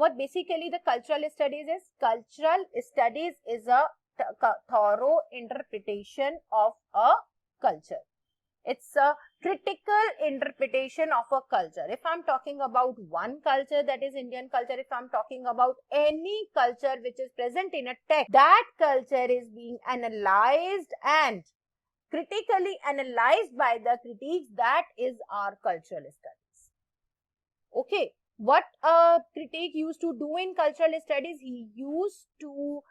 what basically the cultural studies is? Cultural studies is a thorough interpretation of a culture. It's a critical interpretation of a culture. If I'm talking about one culture, that is Indian culture, if I'm talking about any culture which is present in a text, that culture is being analyzed and critically analyzed by the critiques. That is our cultural studies. Okay, what a critic used to do in cultural studies, he used to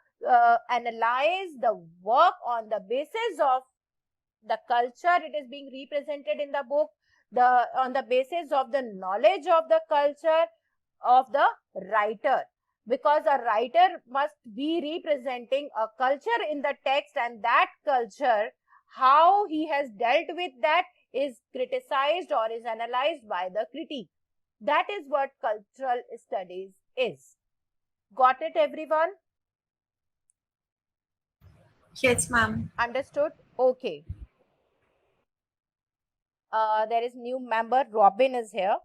analyze the work on the basis of the culture it is being represented in the book, on the basis of the knowledge of the culture of the writer, because a writer must be representing a culture in the text, and that culture, how he has dealt with that, is criticized or is analyzed by the critique. That is what cultural studies is. Got it, everyone? Yes, ma'am. Understood? Okay. There is new member, Robin is here.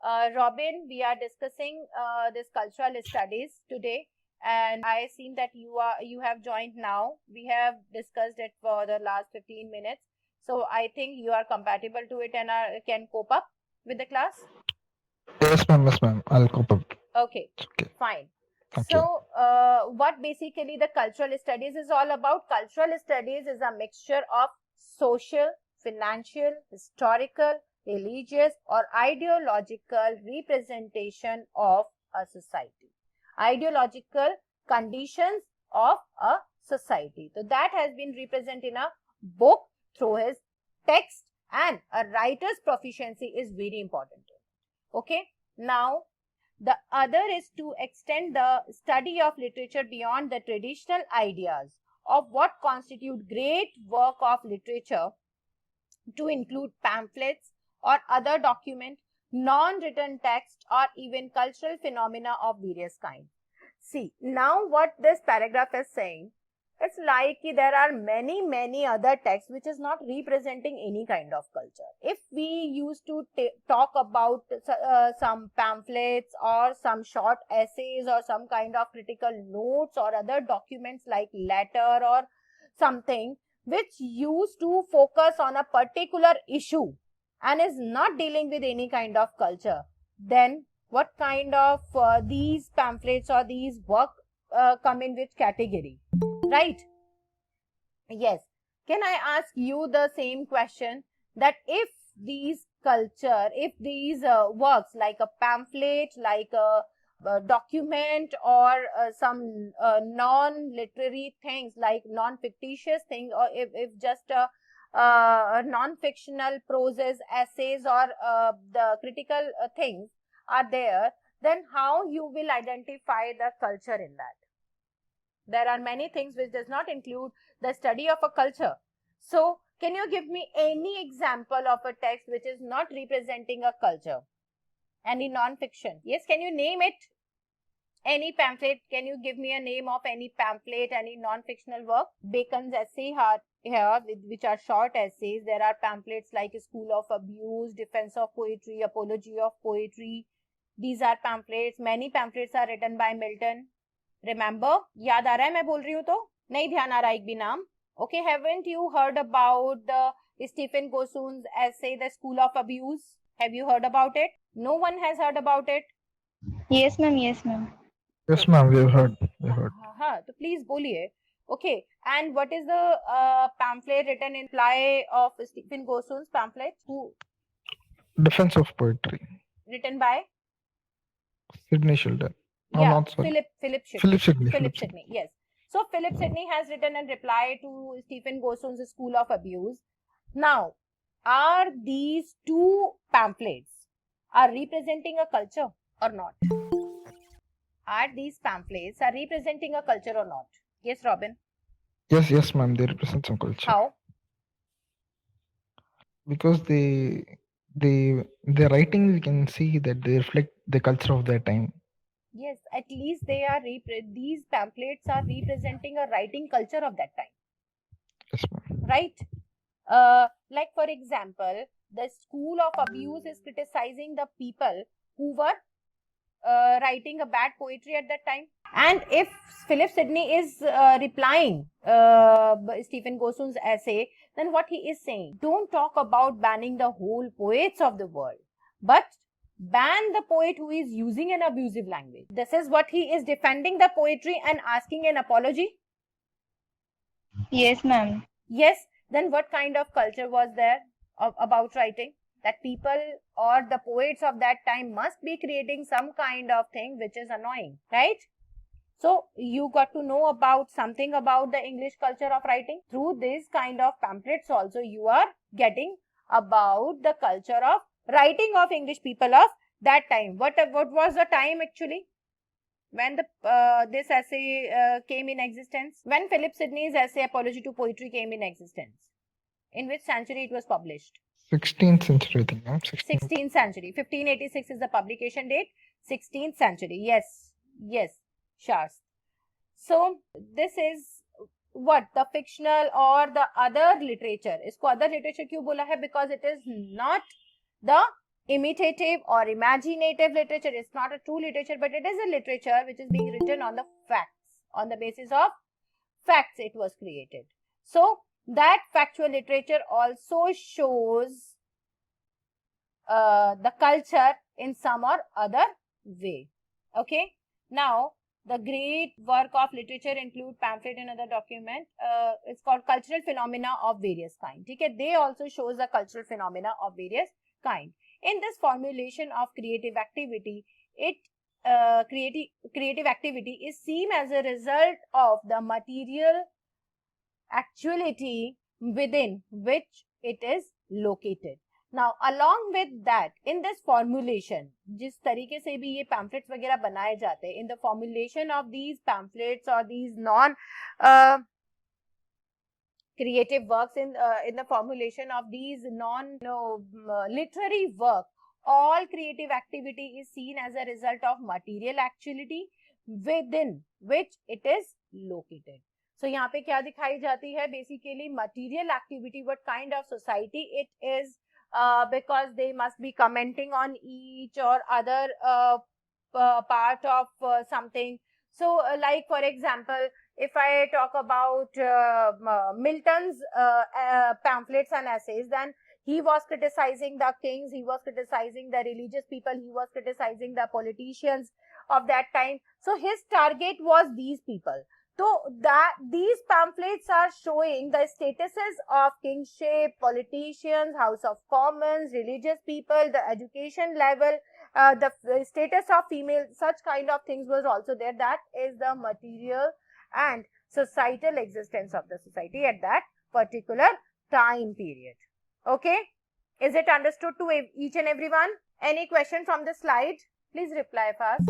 Robin, we are discussing this cultural studies today, and I seen that you have joined now. We have discussed it for the last 15 minutes, so I think you are compatible to it and can cope up with the class. Yes, ma'am. Yes, ma'am. I'll cope up. Okay, Okay. fine. Thank you. So, what basically the cultural studies is all about? Cultural studies is a mixture of social, financial, historical, religious, or ideological representation of a society. Ideological conditions of a society. So, that has been represented in a book through his text, and a writer's proficiency is very important. Okay, now the other is to extend the study of literature beyond the traditional ideas of what constitute great work of literature to include pamphlets or other documents, non-written text, or even cultural phenomena of various kinds. See, now what this paragraph is saying, it's like there are many other texts which is not representing any kind of culture. If we used to talk about some pamphlets or some short essays or some kind of critical notes or other documents like letter or something which used to focus on a particular issue and is not dealing with any kind of culture, then what kind of these pamphlets or these work come in which category? Right? Yes. Can I ask you the same question, that if these culture, if these works like a pamphlet, like a document, or some non-literary things like non-fictitious things, or if just non-fictional proses, essays, or the critical things are there, then how you will identify the culture in that? There are many things which does not include the study of a culture. So, can you give me any example of a text which is not representing a culture? Any non-fiction? Yes, can you name it? Any pamphlet? Can you give me a name of any pamphlet, any non-fictional work? Bacon's essay here, which are short essays. There are pamphlets like School of Abuse, Defense of Poetry, Apology of Poetry. These are pamphlets. Many pamphlets are written by Milton. Remember? याद आ रहा है मैं बोल रही हूँ तो? नहीं ध्यान आ रहा एक भी नाम? Okay, haven't you heard about the Stephen Gossoon's essay, The School of Abuse? Have you heard about it? No one has heard about it? Yes, ma'am. Yes, ma'am. Yes, ma'am. We've heard. We've heard. हाँ, तो please बोलिए. Okay, and what is the pamphlet written in reply of Stephen Gossoon's pamphlet? Who? Defense of Poetry. Written by? Sidney Sheldon. No, Yeah, not sorry. Philip Sidney. Philip Sidney. Philip Sidney, yes. So, Philip Sidney has written a reply to Stephen Gossoon's School of Abuse. Now, are these two pamphlets are representing a culture or not? Are these pamphlets are representing a culture or not? Yes, Robin? Yes, ma'am. They represent some culture. How? Because the writing, we can see that they reflect the culture of their time. Yes, at least they are these pamphlets are representing a writing culture of that time. Yes, ma'am. Right? Like for example, the School of Abuse is criticizing the people who were writing a bad poetry at that time? And if Philip Sidney is replying Stephen Gossoon's essay, then what he is saying, don't talk about banning the whole poets of the world, but ban the poet who is using an abusive language. This is what he is defending the poetry and asking an apology. Yes, ma'am. Yes, then what kind of culture was there about writing? That people or the poets of that time must be creating some kind of thing which is annoying, right? So you got to know about something about the English culture of writing through this kind of pamphlets. Also, you are getting about the culture of writing of English people of that time. What was the time actually when this essay came in existence? When Philip Sidney's essay Apology to Poetry came in existence? In which century it was published? 16th century, I think. 16th century. 1586 is the publication date. 16th century. Yes. Shars. So this is what the fictional or the other literature. इसको other literature क्यों बोला है? Because it is not the imitative or imaginative literature. It's not a true literature, but it is a literature which is being written on the facts. On the basis of facts it was created. So that factual literature also shows the culture in some or other way. Okay. Now, the great work of literature include pamphlet and other document. It's called Cultural Phenomena of Various Kind. Okay. They also shows the cultural phenomena of various kind. In this formulation of creative activity, creative activity is seen as a result of the material actuality within which it is located. Now, along with that, in this formulation, जिस तरीके से भी ये pamphlets वगैरह बनाए जाते हैं, in the formulation of these pamphlets or these creative works, in the formulation of these literary work, all creative activity is seen as a result of material actuality within which it is located. So यहाँ पे क्या दिखाई जाती है? Basically material activity, what kind of society it is, because they must be commenting on each or other part of something. So like for example, if I talk about Milton's pamphlets and essays, then he was criticizing the kings, he was criticizing the religious people, he was criticizing the politicians of that time. So his target was these people. So that these pamphlets are showing the statuses of kingship, politicians, House of Commons, religious people, the education level, the status of female, such kind of things was also there. That is the material and societal existence of the society at that particular time period. Okay, is it understood to each and everyone? Any question from the slide? Please reply fast.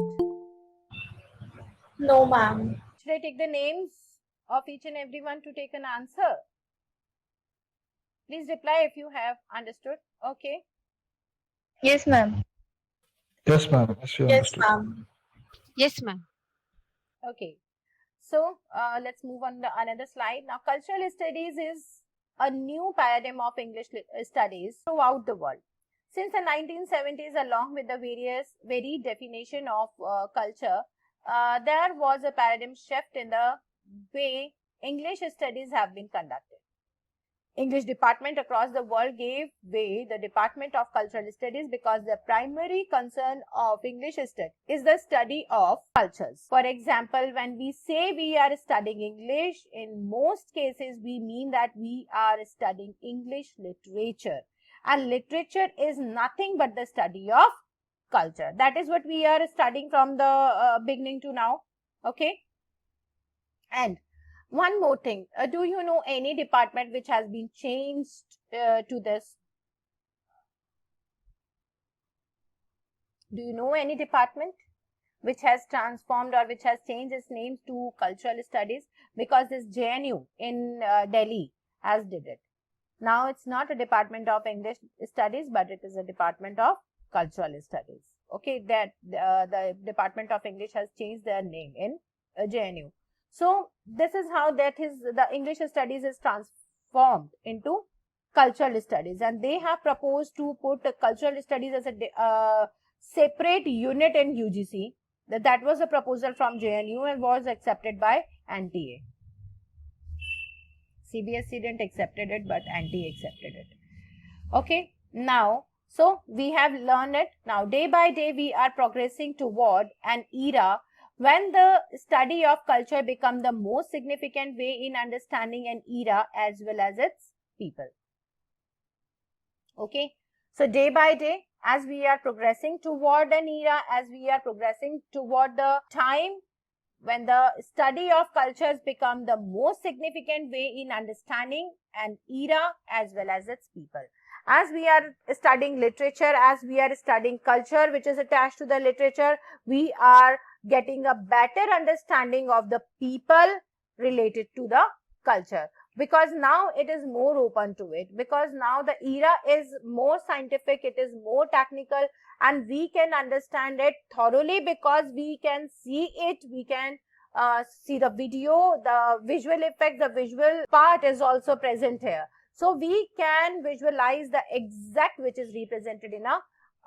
No, ma'am. Should I take the names of each and everyone to take an answer? Please reply if you have understood. Okay. Yes, ma'am. Yes, ma'am. Yes, ma'am. Yes, ma'am. Okay. So let's move on to another slide. Now, cultural studies is a new paradigm of English studies throughout the world. Since the 1970s, along with the varied definition of culture, there was a paradigm shift in the way English studies have been conducted. English department across the world gave way the Department of Cultural Studies because the primary concern of English study is the study of cultures. For example, when we say we are studying English, in most cases we mean that we are studying English literature, and literature is nothing but the study of culture. That is what we are studying from the beginning to now. Okay. And one more thing, do you know any department which has been changed to this? Do you know any department which has transformed or which has changed its name to cultural studies? Because this JNU in Delhi has did it. Now it's not a department of English studies, but it is a department of cultural studies. Okay, that the Department of English has changed their name in JNU. So this is how the English studies is transformed into cultural studies, and they have proposed to put cultural studies as a separate unit in UGC. That was a proposal from JNU and was accepted by NTA. CBSE didn't accepted it, but NTA accepted it. Okay, now, so we have learned it. Now, day by day, we are progressing toward an era when the study of culture become the most significant way in understanding an era as well as its people. Okay, so day by day, as we are progressing toward an era, as we are progressing toward the time when the study of cultures become the most significant way in understanding an era as well as its people. As we are studying literature, as we are studying culture which is attached to the literature, we are getting a better understanding of the people related to the culture, because now it is more open to it, because now the era is more scientific, it is more technical, and we can understand it thoroughly because we can see it, we can see the video, the visual effect, the visual part is also present here. So we can visualize the exact which is represented in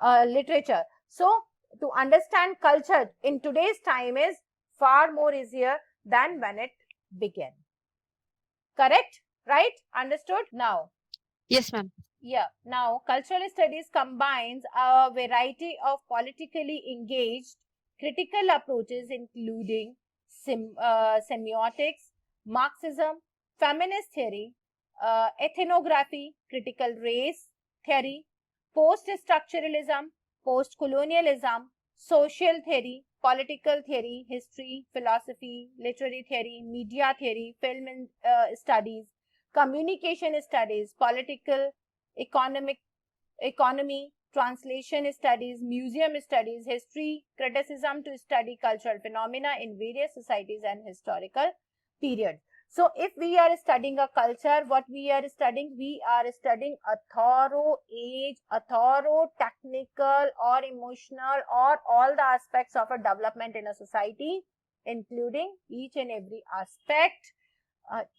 a literature. So to understand culture in today's time is far more easier than when it began. Correct? Right? Understood? Now. Yes, ma'am. Yeah. Now, cultural studies combines a variety of politically engaged critical approaches including semiotics, Marxism, feminist theory, ethnography, critical race theory, post-structuralism, post-colonialism, social theory, political theory, history, philosophy, literary theory, media theory, film studies, communication studies, political, economy, translation studies, museum studies, history, criticism to study cultural phenomena in various societies and historical periods. So if we are studying a culture, what we are studying a thorough age, a thorough technical or emotional or all the aspects of a development in a society, including each and every aspect,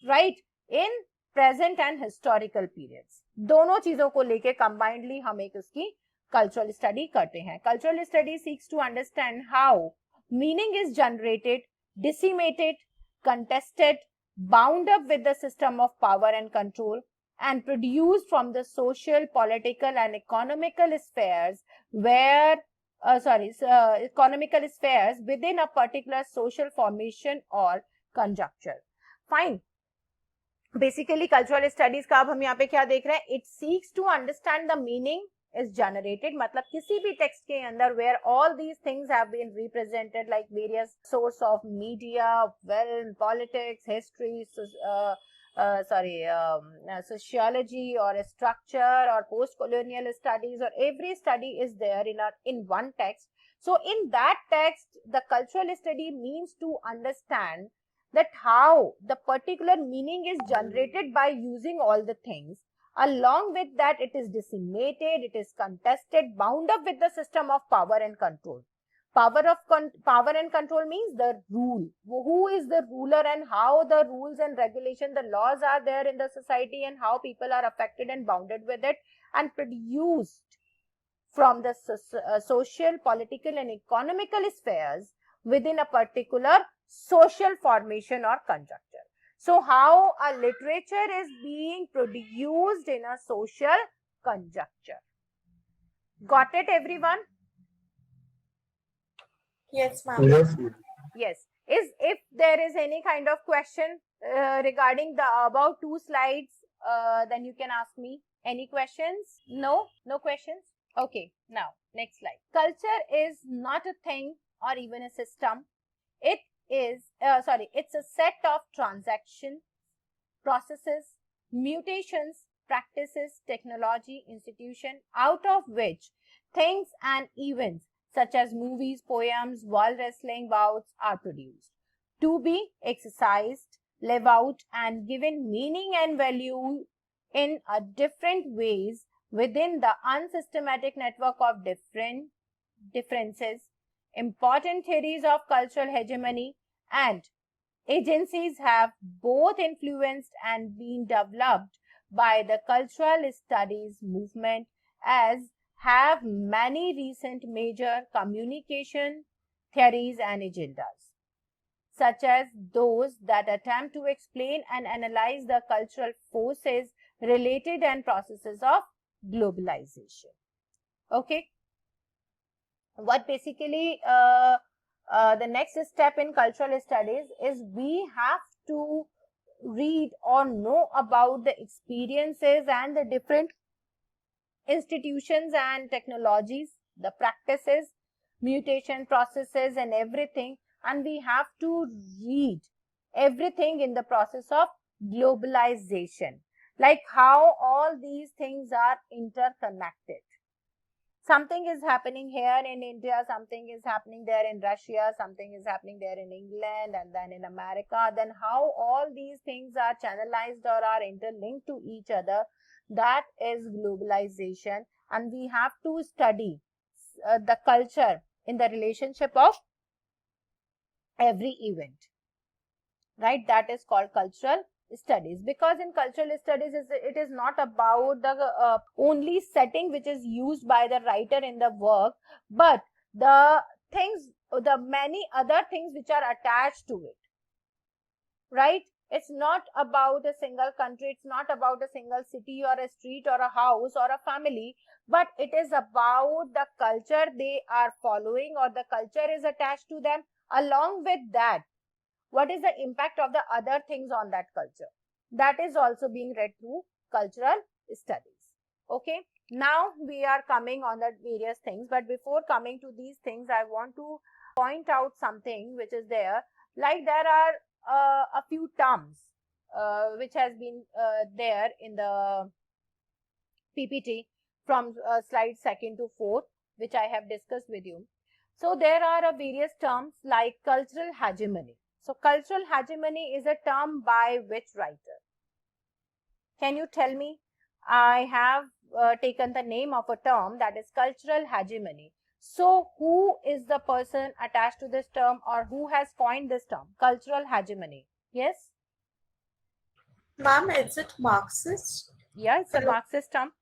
right, in present and historical periods. दोनों चीजों को लेके combinedly हम एक उसकी cultural study करते हैं. Cultural study seeks to understand how meaning is generated, disseminated, contested, bound up with the system of power and control, and produced from the social, political, and economical spheres where economical spheres within a particular social formation or conjuncture. Fine. Basically, cultural studies का अब हम यहाँ पे क्या देख रहे हैं? It seeks to understand the meaning is generated. मतलब किसी भी text के अंदर where all these things have been represented like various source of media, film, politics, history, sociology or structure or post-colonial studies, or every study is there in one text. So in that text, the cultural study means to understand that how the particular meaning is generated by using all the things. Along with that, it is disseminated, it is contested, bound up with the system of power and control. Power and control means the rule. Who is the ruler and how the rules and regulation, the laws are there in the society and how people are affected and bounded with it and produced from the social, political and economical spheres within a particular social formation or conjuncture. So how a literature is being produced in a social conjuncture. Got it, everyone? Yes, ma'am. Yes. Yes. If there is any kind of question regarding the above two slides, then you can ask me. Any questions? No? No questions? Okay. Now, next slide. Culture is not a thing or even a system. It's a set of transactions, processes, mutations, practices, technology, institution, out of which things and events such as movies, poems, world wrestling bouts are produced, to be exercised, live out and given meaning and value in a different ways within the unsystematic network of differences, important theories of cultural hegemony and agencies have both influenced and been developed by the cultural studies movement, as have many recent major communication theories and agendas, such as those that attempt to explain and analyze the cultural forces related and processes of globalization. Okay. What basically the next step in cultural studies is we have to read or know about the experiences and the different institutions and technologies, the practices, mutation processes and everything, and we have to read everything in the process of globalization, like how all these things are interconnected. Something is happening here in India, something is happening there in Russia, something is happening there in England and then in America. Then how all these things are channelized or are interlinked to each other, that is globalization. And we have to study the culture in the relationship of every event, right? That is called cultural studies, because in cultural studies it is not about the only setting which is used by the writer in the work, but the things, the many other things which are attached to it, right? It's not about a single country, it's not about a single city or a street or a house or a family, but it is about the culture they are following or the culture is attached to them. Along with that, what is the impact of the other things on that culture? That is also being read through cultural studies. Okay. Now we are coming on the various things, but before coming to these things, I want to point out something which is there. Like there are a few terms which has been there in the PPT from slide 2nd to 4th, which I have discussed with you. So there are various terms like cultural hegemony. So cultural hegemony is a term by which writer? Can you tell me? I have taken the name of a term, that is cultural hegemony. So who is the person attached to this term, or who has coined this term, cultural hegemony? Yes? Ma'am, is it Marxist? Yeah, it's a Marxist term.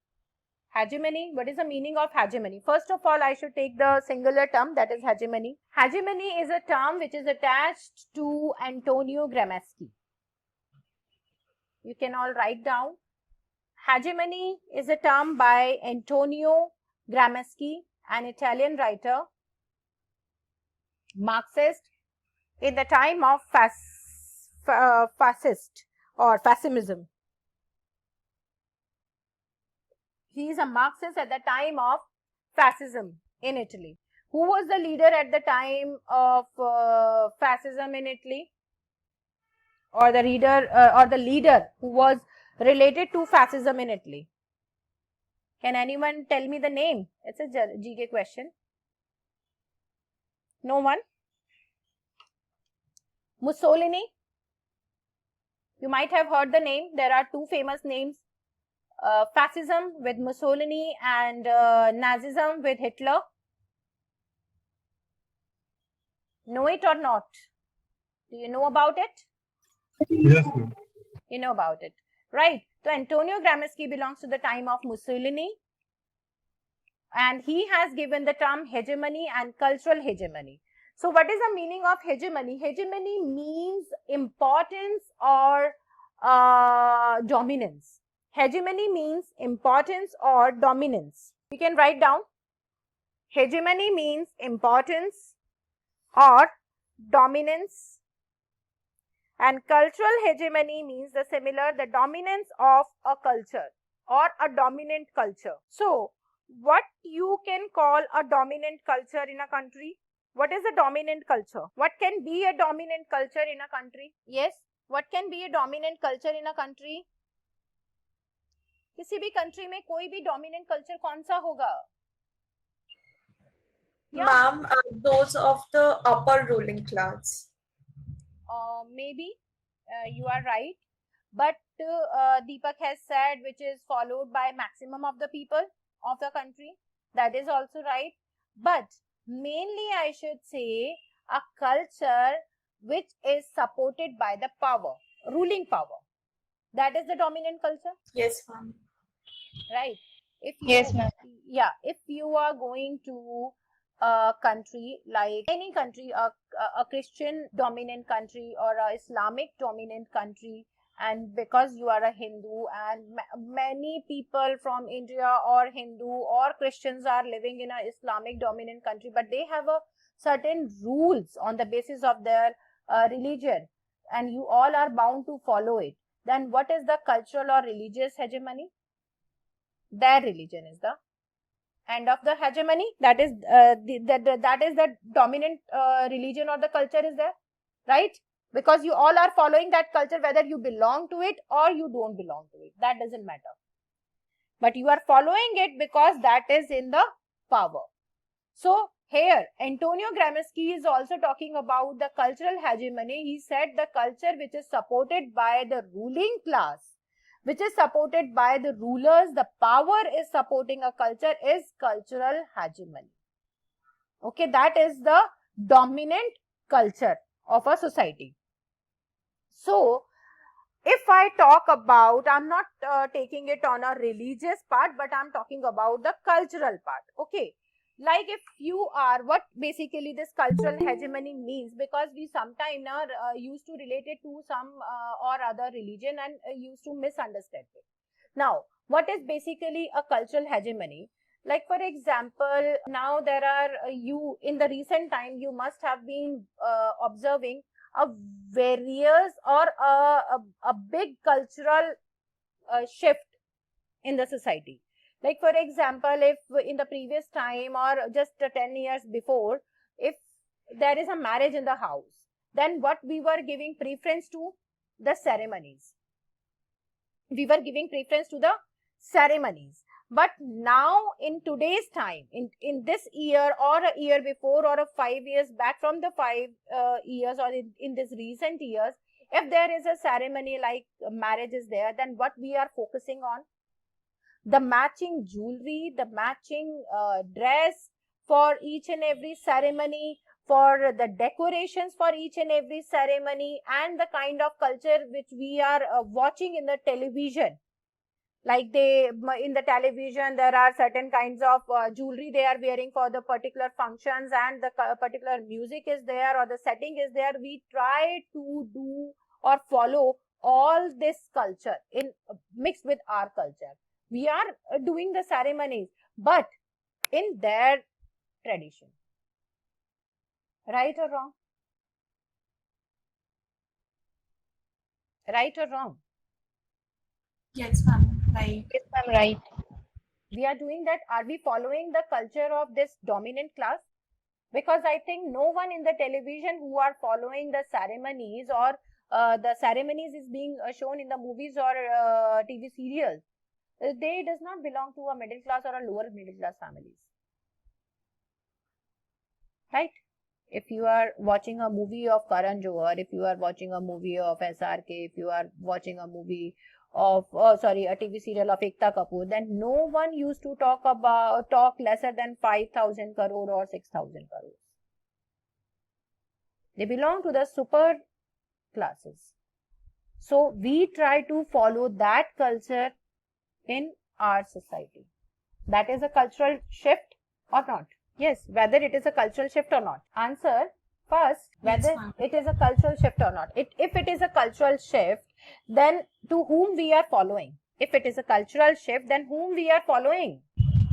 Hegemony, what is the meaning of hegemony? First of all, I should take the singular term, that is hegemony. Hegemony is a term which is attached to Antonio Gramsci. You can all write down. Hegemony is a term by Antonio Gramsci, an Italian writer, Marxist, in the time of fascist or fascism. He is a Marxist at the time of fascism in Italy. Who was the leader at the time of fascism in Italy? Or the leader who was related to fascism in Italy? Can anyone tell me the name? It's a GK question. No one? Mussolini? You might have heard the name. There are two famous names. Fascism with Mussolini and Nazism with Hitler. Know it or not? Do you know about it? Yes, ma'am. You know about it, right? So Antonio Gramsci belongs to the time of Mussolini, and he has given the term hegemony and cultural hegemony. So what is the meaning of hegemony? Hegemony means importance or dominance. Hegemony means importance or dominance. You can write down. Hegemony means importance or dominance, and cultural hegemony means the dominance of a culture or a dominant culture. So what you can call a dominant culture in a country? What is a dominant culture? What can be a dominant culture in a country? Yes, what can be a dominant culture in a country? किसी भी country में कोई भी dominant culture कौन सा होगा? Yeah. Ma'am, those of the upper ruling class. Maybe you are right, but Deepak has said which is followed by maximum of the people of the country. That is also right, but mainly I should say a culture which is supported by the power, ruling power. That is the dominant culture. Yes, ma'am. Right. If you, Yes, ma'am. if you are going to a country like any country, a Christian dominant country or a Islamic dominant country, and because you are a Hindu and many people from India or Hindu or Christians are living in a Islamic dominant country, but they have a certain rules on the basis of their religion, and you all are bound to follow it, then what is the cultural or religious hegemony? Their religion is the end of the hegemony. That is that is the dominant religion or the culture is there, right? Because you all are following that culture, whether you belong to it or you don't belong to it, that doesn't matter, but you are following it because that is in the power. So here Antonio Gramsci is also talking about the cultural hegemony. He said the culture which is supported by the ruling class, which is supported by the rulers, the power is supporting a culture, is cultural hegemony. Okay, that is the dominant culture of a society. So if I talk about, I'm not taking it on a religious part, but I'm talking about the cultural part. Okay, like if you are, what basically this cultural hegemony means, because we sometimes used to relate it to some or other religion and used to misunderstand it. Now, what is basically a cultural hegemony? Like for example, now there are you in the recent time you must have been observing a various or a big cultural shift in the society. Like for example, if in the previous time or just 10 years before, if there is a marriage in the house, then what we were giving preference to? The ceremonies. We were giving preference to the ceremonies. But now in today's time, in this year or a year before or 5 years back from the 5 years or in this recent years, if there is a ceremony like marriage is there, then what we are focusing on? The matching jewelry, the matching dress for each and every ceremony, for the decorations for each and every ceremony, and the kind of culture which we are watching in the television. Like in the television, there are certain kinds of jewelry they are wearing for the particular functions, and the particular music is there or the setting is there. We try to do or follow all this culture in mixed with our culture. We are doing the ceremonies, but in their tradition. Right or wrong? Right or wrong? Yes, ma'am. Right. Yes, ma'am, right. We are doing that. Are we following the culture of this dominant class? Because I think no one in the television who are following the ceremonies or the ceremonies is being shown in the movies or TV serials. They does not belong to a middle class or a lower middle class families. Right? If you are watching a movie of Karan Johar, if you are watching a movie of SRK, if you are watching a movie of, a TV serial of Ekta Kapoor, then no one used to talk lesser than 5,000 crore or 6,000 crores. They belong to the super classes. So we try to follow that culture in our society. That is a cultural shift or not? Yes, whether it is a cultural shift or not. Answer first, whether it is a cultural shift or not. If it is a cultural shift, then to whom we are following? If it is a cultural shift, then whom we are following?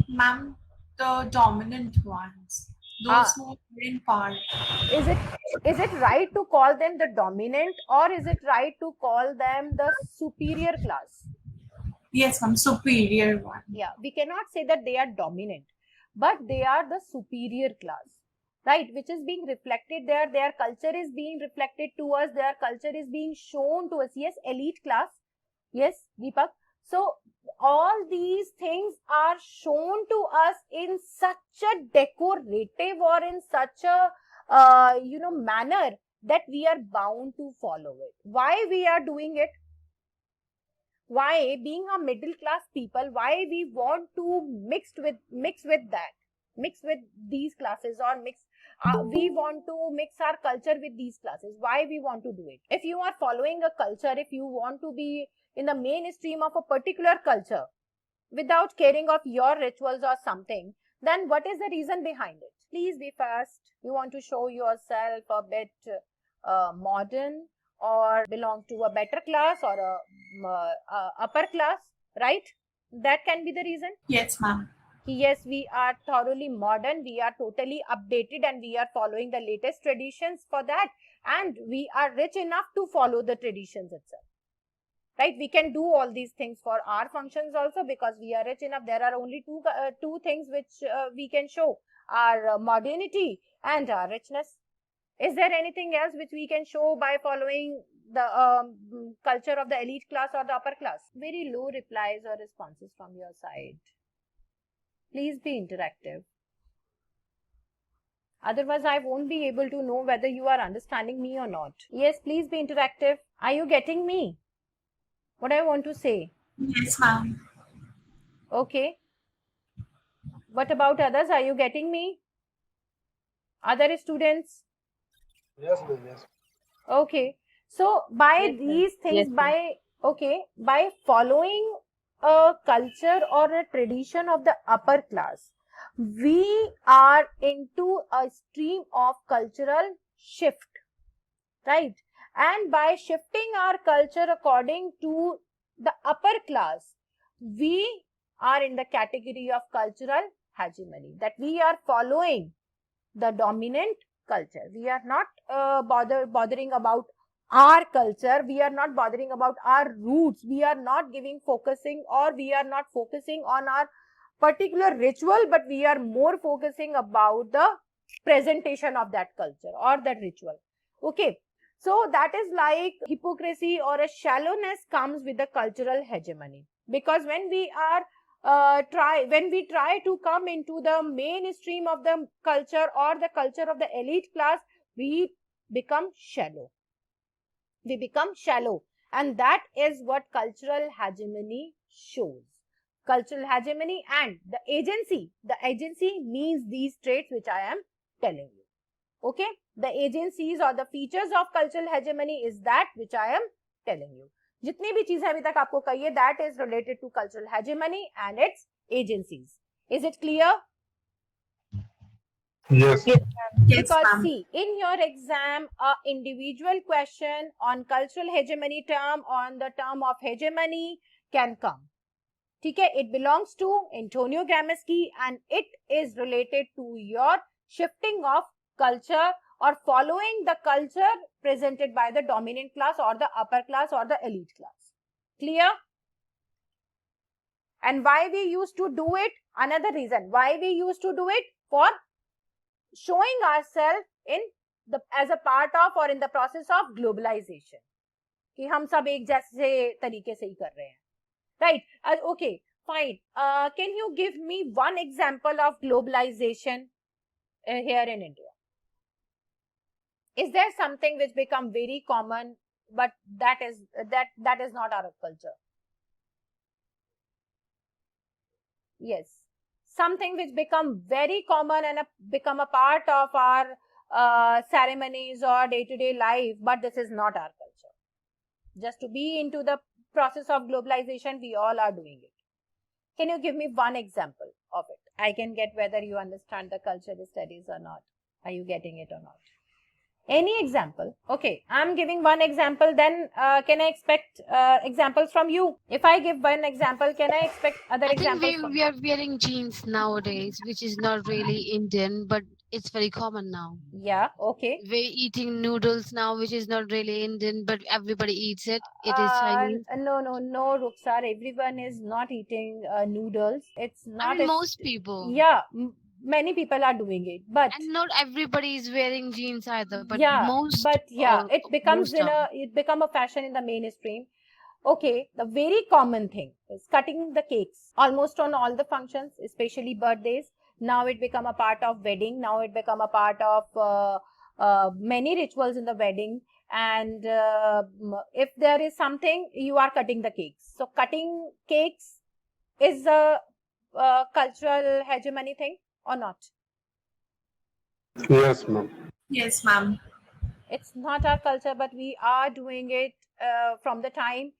Ma'am, the dominant ones. Those who are in power. Is it right to call them the dominant, or is it right to call them the superior class? Yes, ma'am, superior one. Yeah, we cannot say that they are dominant, but they are the superior class, right? Which is being reflected there. Their culture is being reflected to us. Their culture is being shown to us. Yes, elite class. Yes, Deepak. So all these things are shown to us in such a decorative or in such a manner that we are bound to follow it. Why we are doing it? Why, being a middle class people, why we want to mix with these classes, or we want to mix our culture with these classes? Why we want to do it? If you are following a culture, if you want to be in the mainstream of a particular culture, without caring of your rituals or something, then what is the reason behind it? Please be fast. You want to show yourself a bit modern, or belong to a better class, or a upper class, right? That can be the reason. Yes, ma'am. Yes, we are thoroughly modern, we are totally updated, and we are following the latest traditions for that, and we are rich enough to follow the traditions itself, right? We can do all these things for our functions also, because we are rich enough. There are only two things which we can show: our modernity and our richness. Is there anything else which we can show by following the culture of the elite class or the upper class? Very low replies or responses from your side. Please be interactive. Otherwise, I won't be able to know whether you are understanding me or not. Yes, please be interactive. Are you getting me? What I want to say? Yes, ma'am. Okay. What about others? Are you getting me? Other students? Yes, ma'am. Yes. Okay. So by Yes, ma'am. these things, Yes, ma'am. by following a culture or a tradition of the upper class, we are into a stream of cultural shift, right? And by shifting our culture according to the upper class, we are in the category of cultural hegemony, that we are following the dominant culture. We are not bothering about our culture. We are not bothering about our roots. We are not focusing on our particular ritual, but we are more focusing about the presentation of that culture or that ritual. Okay. So that is like hypocrisy or a shallowness comes with the cultural hegemony, because when we try to come into the mainstream of the culture or the culture of the elite class, we become shallow. And that is what cultural hegemony shows. Cultural hegemony and the agency means these traits which I am telling you. Okay, the agencies or the features of cultural hegemony is that which I am telling you. जितनी भी चीजें अभी तक आपको कही है, that is related to cultural hegemony and its agencies. Is it clear? Yes. Yes, Because ma'am. see, in your exam, a individual question on cultural hegemony term, on the term of hegemony can come. ठीक है, it belongs to Antonio Gramsci and it is related to your shifting of culture or following the culture presented by the dominant class or the upper class or the elite class. Clear? And why we used to do it? Another reason why we used to do it, for showing ourselves as a part of or in the process of globalization, कि हम सब एक जैसे तरीके से ही कर रहे हैं, right? Okay, fine. Can you give me one example of globalization here in India? Is there something which become very common, but that is not our culture? Yes, something which become very common and become a part of our ceremonies or day-to-day life, but this is not our culture. Just to be into the process of globalization, we all are doing it. Can you give me one example of it? I can get whether you understand the cultural studies or not. Are you getting it or not? Any example? Okay, I'm giving one example, then can I expect examples from you? If I give one example, can I expect other examples I think from we are wearing jeans nowadays, which is not really Indian, but it's very common now. Yeah, okay. We're eating noodles now, which is not really Indian, but everybody eats it. It is Chinese. No, Rukhsar. Everyone is not eating noodles. It's not. I mean, most people. Yeah, many people are doing it, but And not everybody is wearing jeans either, but yeah, most. it becomes most are. it become a fashion in the mainstream. Okay, the very common thing is cutting the cakes almost on all the functions, especially birthdays. Now it become a part of wedding. Now it become a part of many rituals in the wedding. And if there is something, you are cutting the cakes. So cutting cakes is a cultural hegemony thing or not? Yes, ma'am. Yes, ma'am. It's not our culture, but we are doing it from the time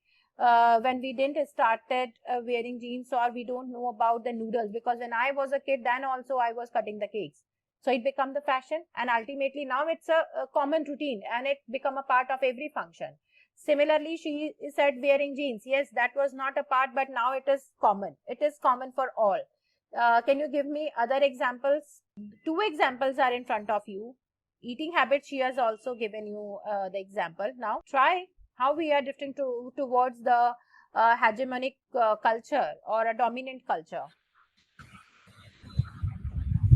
when we didn't started wearing jeans, or we don't know about the noodles, because when I was a kid, then also I was cutting the cakes. So it became the fashion, and ultimately now it's a common routine, and it become a part of every function. Similarly, she said wearing jeans. Yes, that was not a part, but now it is common. It is common for all. Can you give me other examples? Two examples are in front of you. Eating habits, she has also given you the example. Now try how we are drifting towards the hegemonic culture or a dominant culture.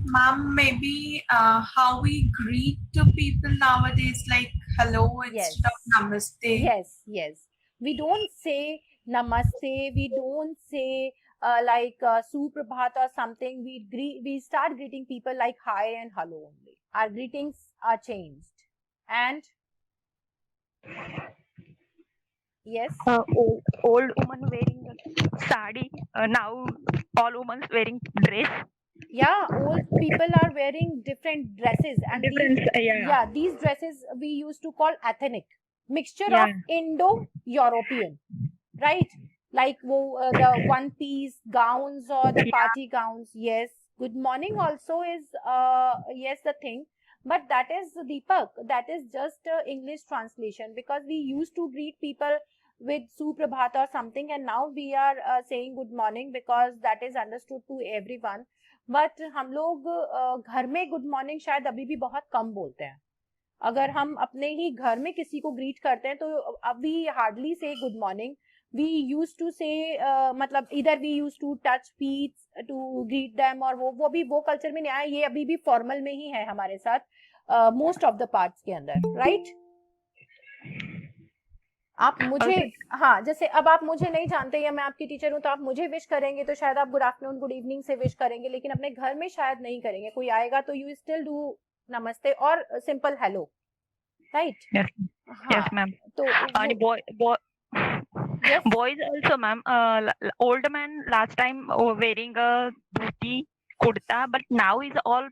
Ma'am, maybe how we greet to people nowadays, like hello instead of namaste. Yes. We don't say namaste. We don't say like suprabhat or something. We start greeting people like hi and hello only. Our greetings are changed. And yes, Old woman wearing sari. Now all women wearing dress. yeah, old people are wearing different dresses, and Difference, yeah. these dresses we used to call ethnic, mixture Yeah. of Indo-European, right? Like the one piece gowns or the Yeah. party gowns. Yes, good morning also is yes, the thing, but that is Deepak, that is just English translation, because we used to greet people with suprabhat or something, and now we are saying good morning because that is understood to everyone. But हम लोग घर में good morning शायद अभी भी बहुत कम बोलते हैं. अगर हम अपने ही घर में किसी को ग्रीट करते हैं तो अभी hardly say good morning. We use to say मतलब इधर we use to touch feet to greet them, और वो भी वो कल्चर में नहीं आया, ये अभी भी फॉर्मल में ही है हमारे साथ मोस्ट ऑफ द पार्ट्स के अंदर, राइट? आप मुझे हाँ, जैसे अब आप मुझे नहीं जानते या मैं आपकी टीचर हूँ तो आप मुझे विश करेंगे तो शायद आप गुड आफ्टरनून गुड इवनिंग से विश करेंगे, लेकिन अपने घर में शायद नहीं करेंगे. कोई आएगा तो यू स्टिल डू नमस्ते और simple hello, right? Yes, ma'am. तो And boys also, ma'am. Old man last time wearing a dhoti kurta, but now is all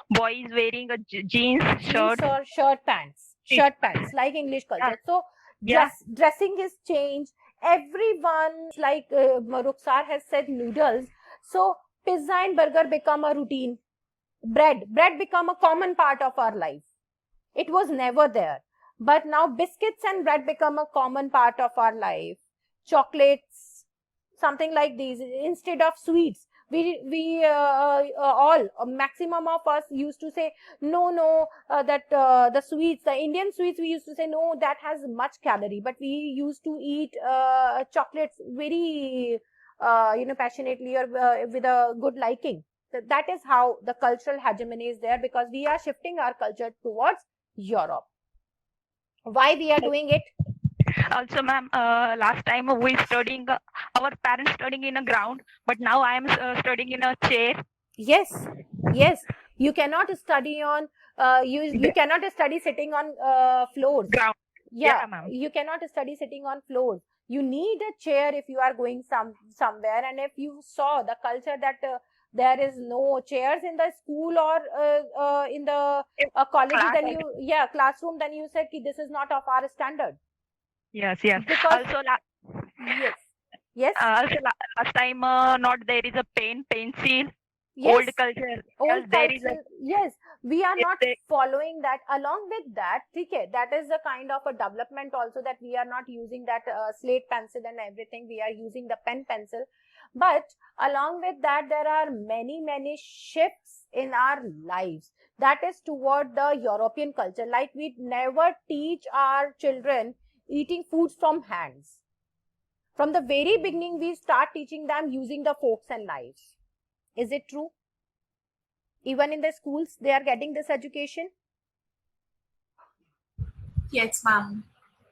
boys wearing a jeans shirt or shirt pants like English culture. So dressing is changed. Everyone, like Rukhsar has said, noodles. So pizza and burger become a routine. Bread become a common part of our life. It was never there, but now biscuits and bread become a common part of our life. Chocolates, something like these, instead of sweets. We all maximum of us used to say no that the sweets, the Indian sweets, we used to say no, that has much calorie, but we used to eat chocolates very passionately or with a good liking. So that is how the cultural hegemony is there, because we are shifting our culture towards Europe. Why we are doing it? Also, ma'am, last time we studying, our parents studying in a ground, but now I am studying in a chair. Yes. You cannot study on you cannot study sitting on floors. Ground. Yeah, ma'am. you cannot study sitting on floors. You need a chair if you are going somewhere. And if you saw the culture that there is no chairs in the school or in the college, then classroom, then you said this is not of our standard. Yes. Because Also, yes. Also last time not there is a pen, pencil. Yes. Old culture. Yes, we are not following that. Along with that, okay, that is the kind of a development also, that we are not using that slate pencil and everything. We are using the pen pencil. But along with that, there are many shifts in our lives. That is toward the European culture. Like we never teach our children eating foods from hands. From the very beginning, we start teaching them using the forks and knives. Is it true? Even in the schools, they are getting this education? Yes, ma'am.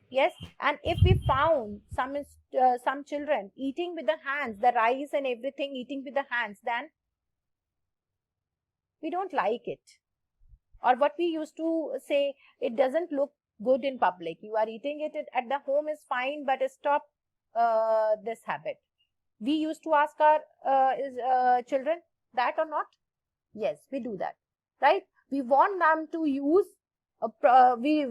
Yes, and if we found some children eating with the hands, the rice and everything eating with the hands, then we don't like it. Or what we used to say, it doesn't look good in public. You are eating it at the home is fine, but stop this habit. We used to ask our children that or not? Yes, we do that, right? We want them to use we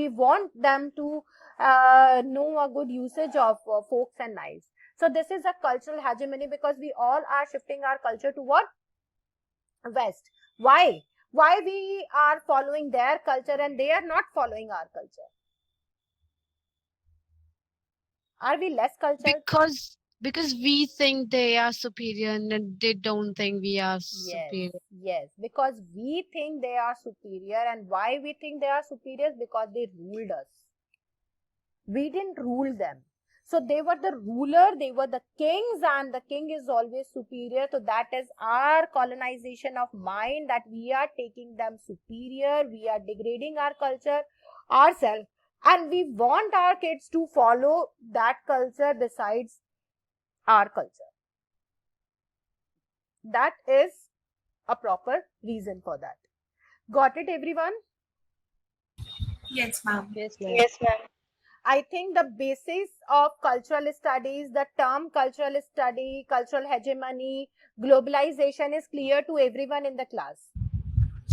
want them to know a good usage of forks and knives. So this is a cultural hegemony because we all are shifting our culture toward West. Why? Why we are following their culture and they are not following our culture? Are we less cultured? Because we think they are superior and they don't think we are superior. Yes, because we think they are superior. And why we think they are superior? Because they ruled us. We didn't rule them. So they were the ruler, they were the kings, and the king is always superior. So that is our colonization of mind, that we are taking them superior, we are degrading our culture, ourselves, and we want our kids to follow that culture besides our culture. That is a proper reason for that. Got it, everyone? Yes, ma'am. Yes, Yes, ma'am. I think the basis of cultural studies, the term cultural study, cultural hegemony, globalization is clear to everyone in the class.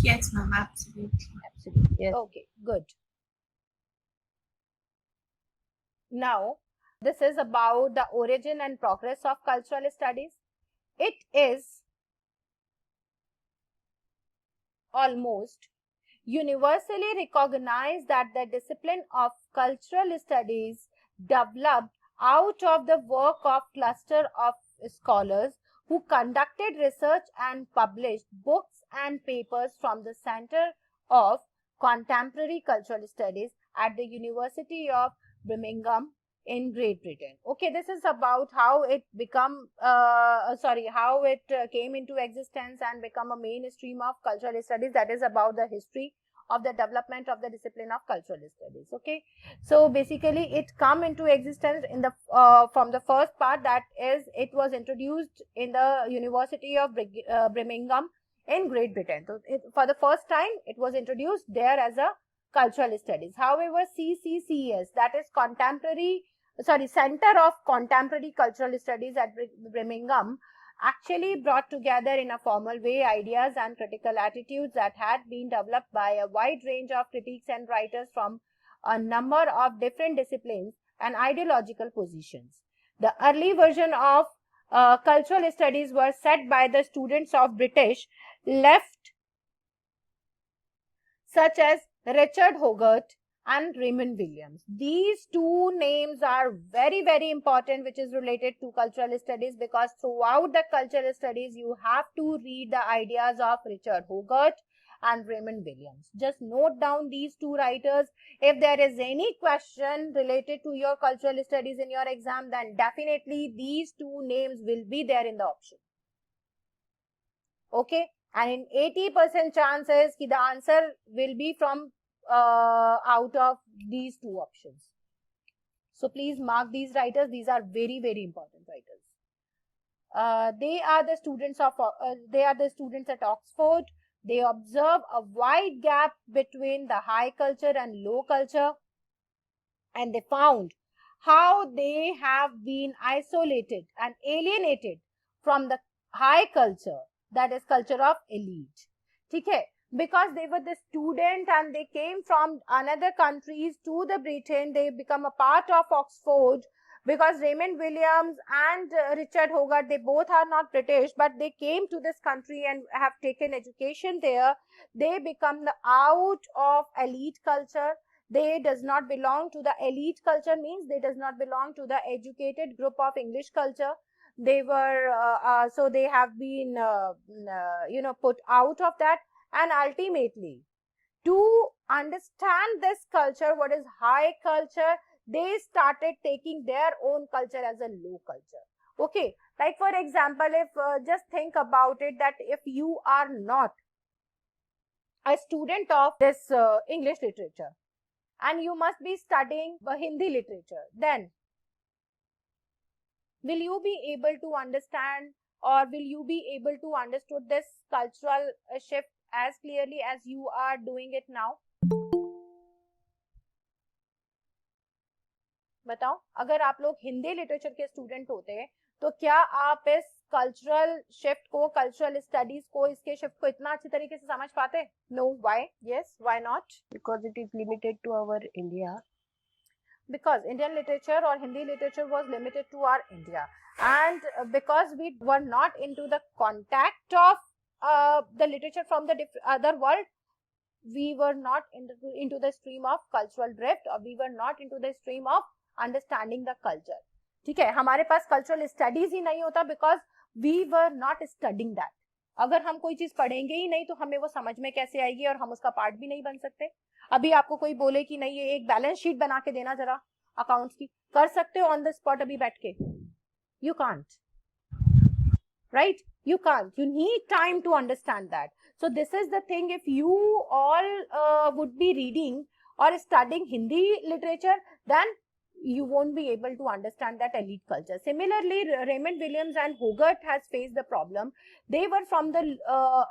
Yes, ma'am. Absolutely. Absolutely. Yes. Okay, good. Now, this is about the origin and progress of cultural studies. It is almost universally recognized that the discipline of cultural studies developed out of the work of cluster of scholars who conducted research and published books and papers from the Center of Contemporary Cultural Studies at the University of Birmingham in Great Britain. Okay, this is about how it came into existence and become a mainstream of cultural studies. That is about the history of the development of the discipline of cultural studies. Okay, so basically it come into existence in the from the first part, that is, it was introduced in the University of Birmingham in Great Britain. So for the first time it was introduced there as a cultural studies. However, CCCS, that is Center of Contemporary Cultural Studies at Birmingham, actually brought together in a formal way ideas and critical attitudes that had been developed by a wide range of critics and writers from a number of different disciplines and ideological positions. The early version of cultural studies were set by the students of British left, such as Richard Hogarth and Raymond Williams. These two names are very, very important, which is related to cultural studies, because throughout the cultural studies you have to read the ideas of Richard Hogarth and Raymond Williams. Just note down these two writers. If there is any question related to your cultural studies in your exam, then definitely these two names will be there in the option. Okay, and in 80% chances the answer will be from out of these two options. So please mark these writers. These are very, very important writers. They are the students at Oxford. They observe a wide gap between the high culture and low culture, and they found how they have been isolated and alienated from the high culture, that is culture of elite. Okay, because they were the student and they came from another countries to the Britain, they become a part of Oxford, because Raymond Williams and Richard Hogarth, they both are not British, but they came to this country and have taken education there. They become the out of elite culture. They does not belong to the elite culture, means they does not belong to the educated group of English culture. They were so they have been put out of that, and ultimately to understand this culture, what is high culture, they started taking their own culture as a low culture. Okay, like for example, if just think about it, that if you are not a student of this English literature and you must be studying Hindi literature, then will you be able to understand, or will you be able to understood this cultural shift as clearly as you are doing it now? बताओ, अगर आप लोग Hindi literature के student होते तो क्या आप इस कल्चरल शिफ्ट को, कल्चरल स्टडीज को, इसके शिफ्ट को इतना अच्छी तरीके से समझ पाते? No. Why? Yes, why not? Because it is limited to our India. because Indian literature or Hindi literature was limited to our India, and because we were not into the contact of the literature from the other world, we were not into the stream of cultural drift, or we were not into the stream of understanding the culture. ठीक है, हमारे पास cultural studies ही नहीं होता because we were not studying that. अगर हम कोई चीज पढ़ेंगे ही नहीं तो हमें वो समझ में कैसे आएगी, और हम उसका पार्ट भी नहीं बन सकते. अभी आपको कोई बोले कि नहीं ये एक बैलेंस शीट बना के देना जरा अकाउंट्स की, कर सकते हो ऑन द स्पॉट अभी बैठ के? You can't, right? You can't. You need time to understand that. So this is the thing. If you all would be reading or studying Hindi literature, then you won't be able to understand that elite culture. Similarly, Raymond Williams and Hogarth has faced the problem. They were from the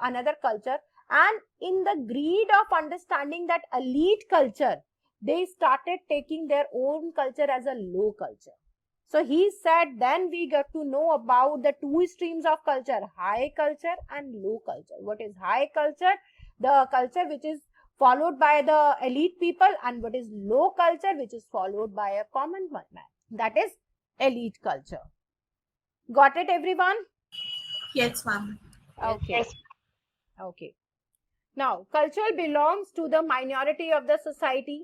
another culture, and in the greed of understanding that elite culture, they started taking their own culture as a low culture. So he said, then we got to know about the two streams of culture, high culture and low culture. What is high culture? The culture which is followed by the elite people, and what is low culture, which is followed by a common man. That is elite culture. Got it, everyone? Yes, ma'am. Okay. Okay. Now, culture belongs to the minority of the society,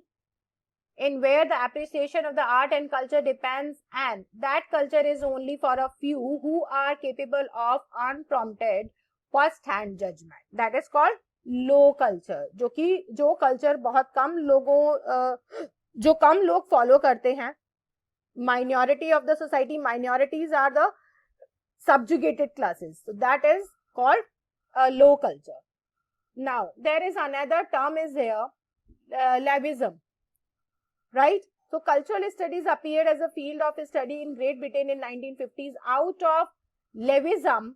in where the appreciation of the art and culture depends, and that culture is only for a few who are capable of unprompted first-hand judgment. That is called low culture, जो culture बहुत कम लोगों जो कम लोग follow करते हैं. Minority of the society, minorities are the subjugated classes. So that is called low culture. Now, there is another term is here, Levism. Right? So cultural studies appeared as a field of study in Great Britain in 1950s out of Levism,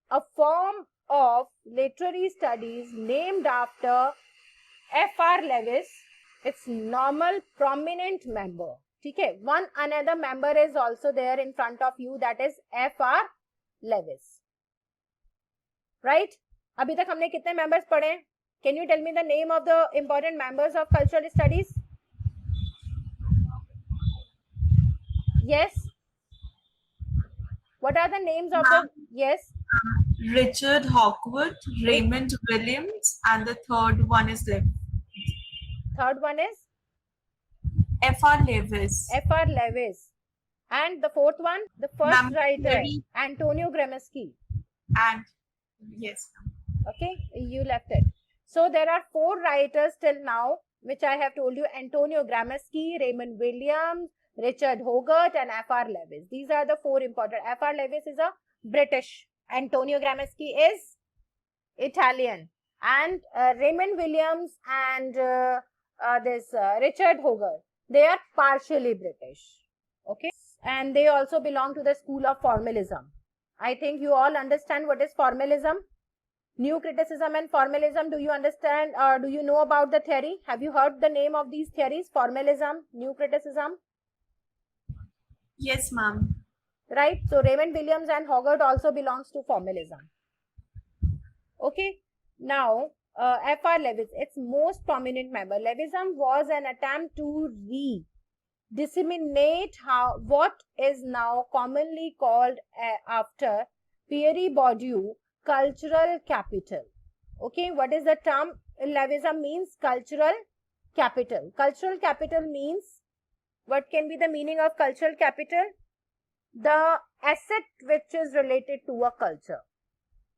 a form of literary studies named after F.R. Lewis, its normal prominent member. Okay, one another member is also there in front of you, that is F.R. Lewis. Right? अभी तक हमने कितने members पढ़े? Can you tell me the name of the important members of cultural studies? Yes. What are the names of the? Yes. Richard Hawkwood, Raymond Williams, and the third one is Third one is F.R. Lewis. F.R. Lewis. And the fourth one, the first writer, Antonio Gramsci. And yes. Okay, you left it. So there are four writers till now, which I have told you: Antonio Gramsci, Raymond Williams, Richard Hogarth, and F.R. Lewis. These are the four important. F.R. Lewis is a British. Antonio Gramsci is Italian. And Raymond Williams and Richard Hogarth, they are partially British. Okay. And they also belong to the school of formalism. I think you all understand what is formalism. New criticism and formalism. Do you understand or do you know about the theory? Have you heard the name of these theories? Formalism, new criticism. Yes, ma'am. Right. So Raymond Williams and Hogarth also belongs to formalism. Okay. Now, F.R. Lewis, its most prominent member. Lewism was an attempt to disseminate what is now commonly called after Pierre Bourdieu, cultural capital. Okay. What is the term? Lewism means cultural capital. Cultural capital means, what can be the meaning of cultural capital? The asset which is related to a culture.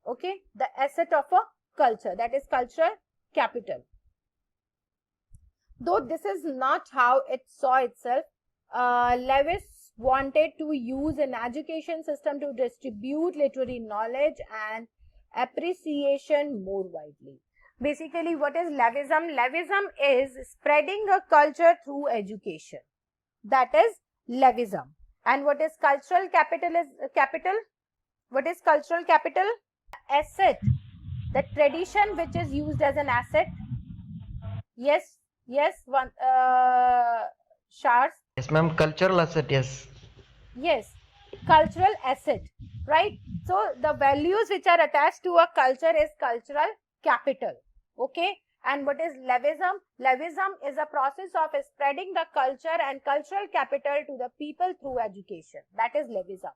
Okay, the asset of a culture, that is cultural capital. Though this is not how it saw itself, Lewis wanted to use an education system to distribute literary knowledge and appreciation more widely. Basically, what is Lewism? Lewism is spreading a culture through education. That is Lewism. And what is cultural capital? What is cultural capital? Asset. The tradition which is used as an asset. Yes, one Shars. Yes, ma'am. Cultural asset, yes. Yes, cultural asset, right? So the values which are attached to a culture is cultural capital. Okay, And what is Levism? Levism is a process of spreading the culture and cultural capital to the people through education. That is Levism.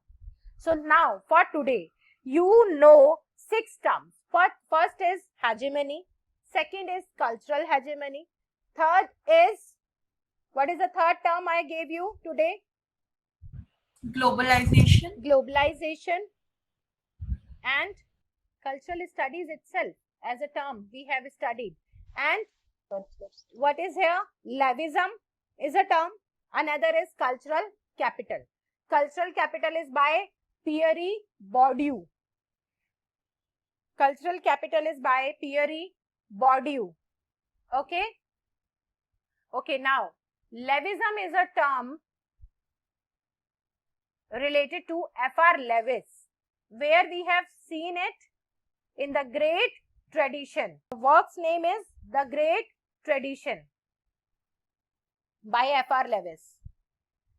So now for today, you know 6 terms. First is hegemony. Second is cultural hegemony. Third is, what is the third term I gave you today? Globalization. Globalization. And cultural studies itself as a term we have studied. And what is here? Levism is a term. Another is cultural capital. Cultural capital is by Pierre Bourdieu. Cultural capital is by Pierre Bourdieu. Okay? Okay, now, Levism is a term related to F.R. Lewis, where we have seen it in the Great Tradition. The work's name is The Great Tradition by F.R. Lewis.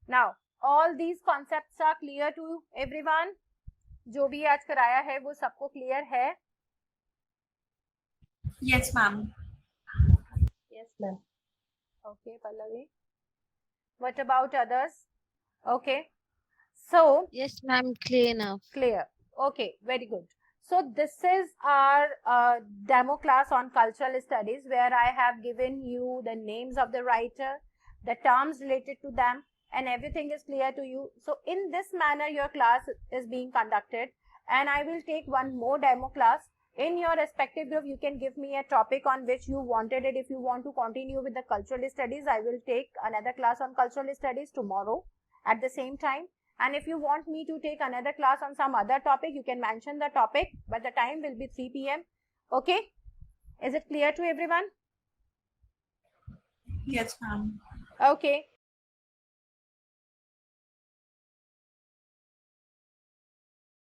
Now, all these concepts are clear to everyone. जो भी आज कराया है वो सबको clear है? Yes, ma'am. Yes, ma'am. Okay, Pallavi. What about others? Okay. So, Yes, ma'am, clear enough. clear. Okay, very good. So this is our demo class on cultural studies, where I have given you the names of the writer, the terms related to them, and everything is clear to you. So in this manner your class is being conducted, and I will take one more demo class. In your respective group, you can give me a topic on which you wanted it. If you want to continue with the cultural studies, I will take another class on cultural studies tomorrow at the same time. And if you want me to take another class on some other topic, you can mention the topic, but the time will be 3 p.m. Okay? Is it clear to everyone? Yes, ma'am. Okay.